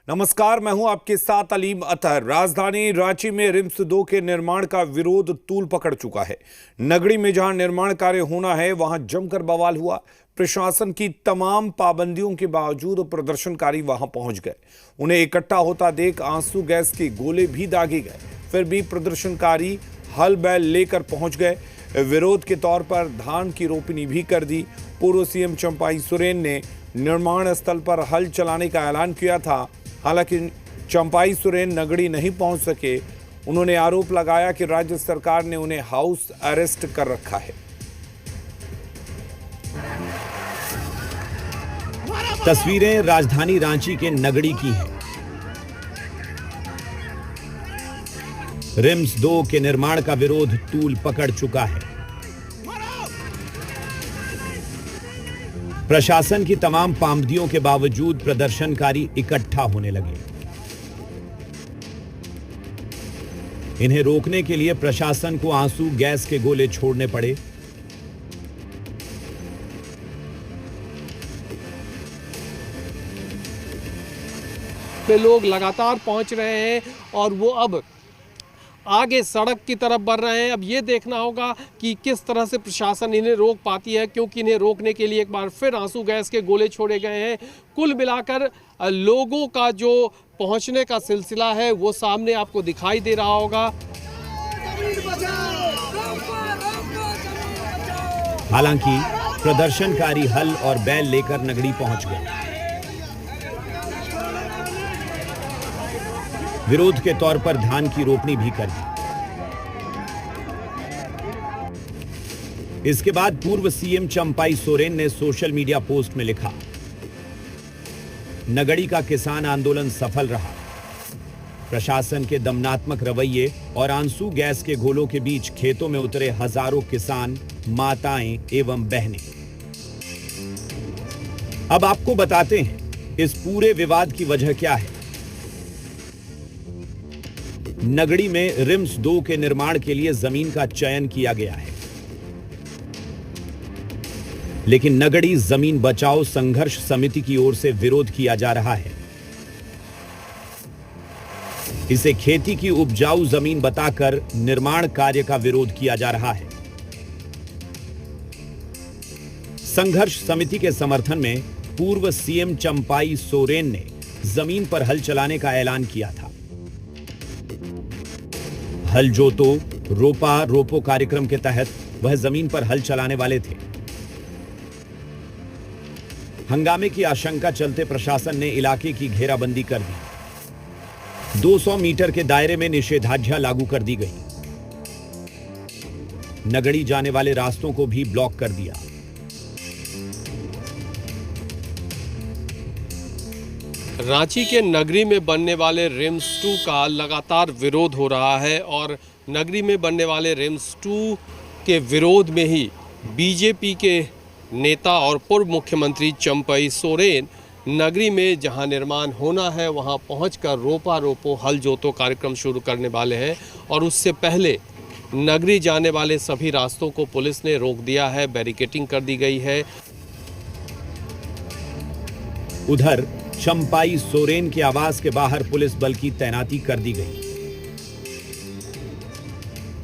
नमस्कार, मैं हूं आपके साथ अलीम अतहर। राजधानी रांची में रिम्स 2 के निर्माण का विरोध तूल पकड़ चुका है। नगड़ी में जहां निर्माण कार्य होना है वहां जमकर बवाल हुआ। प्रशासन की तमाम पाबंदियों के बावजूद प्रदर्शनकारी वहां पहुंच गए। उन्हें इकट्ठा होता देख आंसू गैस के गोले भी दागे गए। फिर भी प्रदर्शनकारी हल बैल लेकर पहुंच गए। विरोध के तौर पर धान की रोपनी भी कर दी। पूर्व सीएम चंपाई सोरेन ने निर्माण स्थल पर हल चलाने का ऐलान किया था। हालांकि चंपाई सोरेन नगड़ी नहीं पहुंच सके। उन्होंने आरोप लगाया कि राज्य सरकार ने उन्हें हाउस अरेस्ट कर रखा है। तस्वीरें राजधानी रांची के नगड़ी की हैं। रिम्स 2 के निर्माण का विरोध तूल पकड़ चुका है। प्रशासन की तमाम पाबंदियों के बावजूद प्रदर्शनकारी इकट्ठा होने लगे। इन्हें रोकने के लिए प्रशासन को आंसू गैस के गोले छोड़ने पड़े। पे लोग लगातार पहुंच रहे हैं और वो अब आगे सड़क की तरफ बढ़ रहे हैं। अब ये देखना होगा कि किस तरह से प्रशासन इन्हें रोक पाती है, क्योंकि इन्हें रोकने के लिए एक बार फिर आंसू गैस के गोले छोड़े गए हैं। कुल मिलाकर लोगों का जो पहुंचने का सिलसिला है वो सामने आपको दिखाई दे रहा होगा। हालांकि प्रदर्शनकारी हल और बैल लेकर नगड़ी पहुंच गए। विरोध के तौर पर धान की रोपनी भी कर दी। इसके बाद पूर्व सीएम चंपाई सोरेन ने सोशल मीडिया पोस्ट में लिखा, नगड़ी का किसान आंदोलन सफल रहा। प्रशासन के दमनात्मक रवैये और आंसू गैस के गोलों के बीच खेतों में उतरे हजारों किसान, माताएं एवं बहनें। अब आपको बताते हैं इस पूरे विवाद की वजह क्या है। नगड़ी में रिम्स 2 के निर्माण के लिए जमीन का चयन किया गया है, लेकिन नगड़ी जमीन बचाओ संघर्ष समिति की ओर से विरोध किया जा रहा है। इसे खेती की उपजाऊ जमीन बताकर निर्माण कार्य का विरोध किया जा रहा है। संघर्ष समिति के समर्थन में पूर्व सीएम चंपाई सोरेन ने जमीन पर हल चलाने का ऐलान किया था। हल जोतो रोपा रोपो कार्यक्रम के तहत वह जमीन पर हल चलाने वाले थे। हंगामे की आशंका चलते प्रशासन ने इलाके की घेराबंदी कर दी। 200 मीटर के दायरे में निषेधाज्ञा लागू कर दी गई। नगड़ी जाने वाले रास्तों को भी ब्लॉक कर दिया। रांची के नगरी में बनने वाले रिम्स 2 का लगातार विरोध हो रहा है और नगरी में बनने वाले रिम्स 2 के विरोध में ही बीजेपी के नेता और पूर्व मुख्यमंत्री चंपाई सोरेन नगरी में जहां निर्माण होना है वहां पहुंचकर रोपा रोपो हल जोतो कार्यक्रम शुरू करने वाले हैं। और उससे पहले नगरी जाने वाले सभी रास्तों को पुलिस ने रोक दिया है, बैरिकेडिंग कर दी गई है। उधर चंपाई सोरेन के आवास के बाहर पुलिस बल की तैनाती कर दी गई।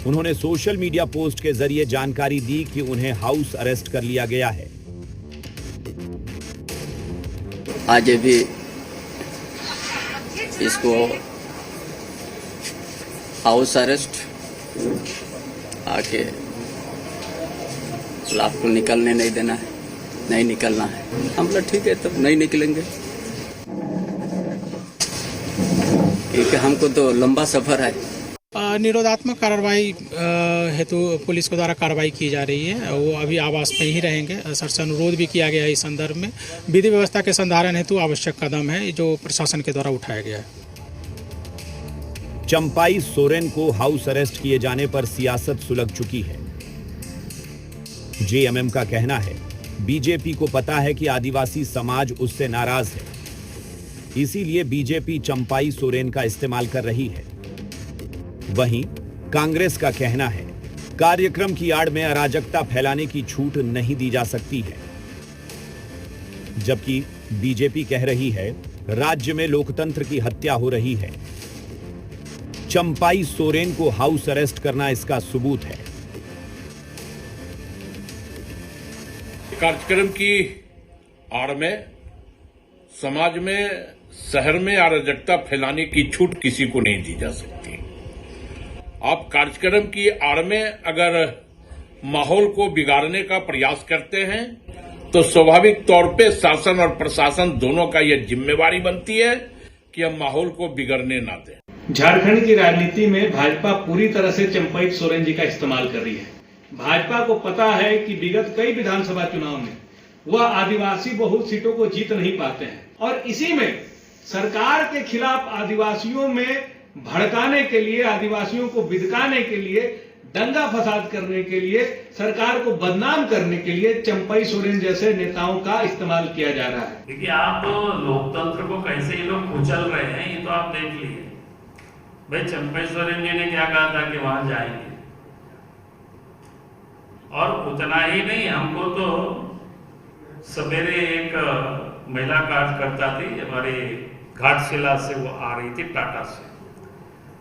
उन्होंने सोशल मीडिया पोस्ट के जरिए जानकारी दी कि उन्हें हाउस अरेस्ट कर लिया गया है। आज भी इसको हाउस अरेस्ट आके आपको निकलने नहीं देना है, नहीं निकलना है। हम लोग ठीक है तब नहीं निकलेंगे, क्योंकि हमको तो लंबा सफर है। निरोधात्मक कार्रवाई हेतु पुलिस के द्वारा कार्रवाई की जा रही है। वो अभी आवास में ही रहेंगे। सर से अनुरोध भी किया गया है। इस संदर्भ में विधि व्यवस्था के संधारण हेतु आवश्यक कदम है जो प्रशासन के द्वारा उठाया गया है। चंपाई सोरेन को हाउस अरेस्ट किए जाने पर सियासत सुलग चुकी है। जेएमएम का कहना है बीजेपी को पता है कि आदिवासी समाज उससे नाराज है, इसीलिए बीजेपी चंपाई सोरेन का इस्तेमाल कर रही है। वहीं कांग्रेस का कहना है कार्यक्रम की आड़ में अराजकता फैलाने की छूट नहीं दी जा सकती है, जबकि बीजेपी कह रही है राज्य में लोकतंत्र की हत्या हो रही है। चंपाई सोरेन को हाउस अरेस्ट करना इसका सबूत है। कार्यक्रम की आड़ में समाज में, शहर में अराजकता फैलाने की छूट किसी को नहीं दी जा सकती। आप कार्यक्रम की आड़ में अगर माहौल को बिगाड़ने का प्रयास करते हैं तो स्वाभाविक तौर पे शासन और प्रशासन दोनों का यह जिम्मेवारी बनती है कि हम माहौल को बिगड़ने ना दें। झारखंड की राजनीति में भाजपा पूरी तरह से चंपाई सोरेन जी का इस्तेमाल कर रही है। भाजपा को पता है कि विगत कई विधानसभा चुनाव में वह आदिवासी बहुल सीटों को जीत नहीं पाते हैं और इसी में सरकार के खिलाफ आदिवासियों में भड़काने के लिए, आदिवासियों को बिदकाने के लिए, दंगा फसाद करने के लिए, सरकार को बदनाम करने के लिए चंपाई सोरेन जैसे नेताओं का इस्तेमाल किया जा रहा है। देखिए, आप लोकतंत्र को कैसे ये लोग कुचल रहे हैं ये तो आप देख लीजिए। भाई चंपाई सोरेन जी ने क्या कहा था कि वहां जाएंगे, और उतना ही नहीं, हमको तो सवेरे एक महिला कार्यकर्ता थी हमारे घाटशिला से, वो आ रही थी टाटा से,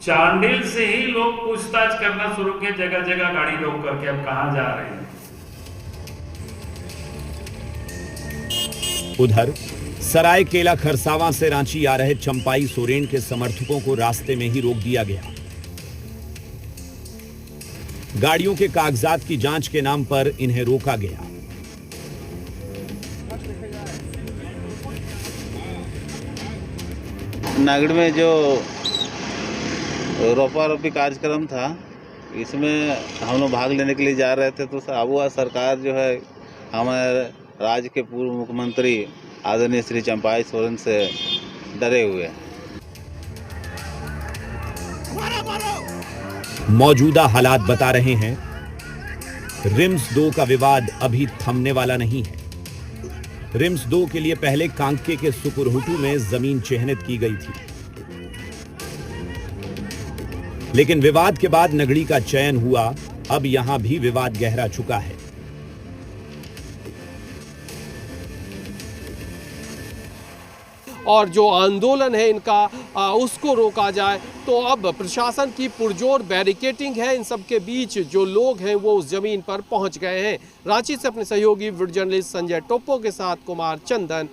चांडिल से ही लोग पूछताछ करना शुरू किए, जगह जगह गाड़ी रोक करके, अब कहां जा रहे हैं। उधर सरायकेला खरसावां से रांची आ रहे चंपाई सोरेन के समर्थकों को रास्ते में ही रोक दिया गया। गाड़ियों के कागजात की जांच के नाम पर इन्हें रोका गया। नागड़ में जो रोपा रोपी कार्यक्रम था, इसमें हम लोग भाग लेने के लिए जा रहे थे, तो आबुआ सरकार जो है हमारे राज्य के पूर्व मुख्यमंत्री आदरणीय श्री चंपाई सोरेन से डरे हुए हैं। मौजूदा हालात बता रहे हैं, रिम्स 2 का विवाद अभी थमने वाला नहीं है। रिम्स 2 के लिए पहले कांके के सुकुरहुटू में जमीन चिन्हित की गई थी, लेकिन विवाद के बाद नगड़ी का चयन हुआ। अब यहां भी विवाद गहरा चुका है। और जो आंदोलन है इनका उसको रोका जाए, तो अब प्रशासन की पुरजोर बैरिकेटिंग है। इन सब के बीच जो लोग हैं वो उस जमीन पर पहुंच गए हैं। रांची से अपने सहयोगी वीडियो जर्नलिस्ट संजय टोप्पो के साथ कुमार चंदन,